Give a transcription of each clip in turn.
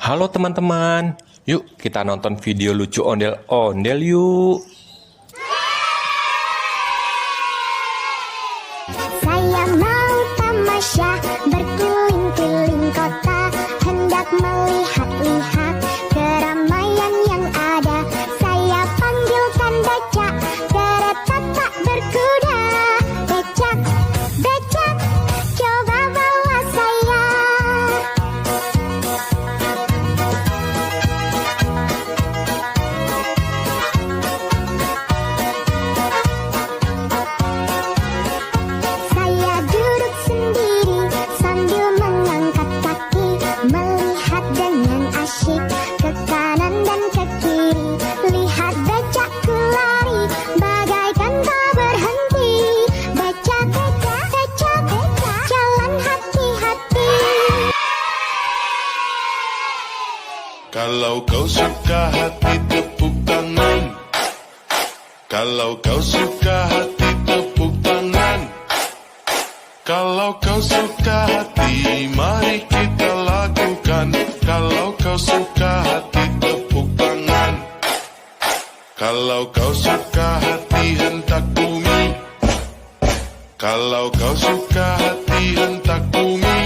Halo teman-teman, yuk kita nonton video lucu ondel-ondel yuk. Saya mau tamasya berkeliling-keliling kota, hendak melihat-lihat keramaian yang ada. Saya panggilkan becak, kereta tak berkuda. Becak, becak, coba bawa saya. Saya duduk sendiri sambil mengangkat kaki, melihat dengan asyik ke kanan dan ke kiri. Lihat becakku lari bagaikan tak berhenti. Becak, becak, becak, becak, jalan hati-hati. Kalau kau suka hati tepuk tangan. Kalau kau suka hati tepuk tangan. Kalau kau suka hati mari kita lakukan. Kalau kau suka hati tepuk tangan. Kalau kau suka hati hentak bumi. Kalau kau suka hati hentak bumi.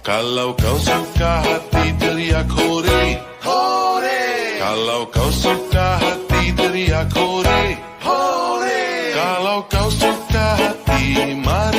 Kalau kau suka hati teriak hore, hore. Kalau kau suka hati teriak hore, hore. Kalau kau suka hati mari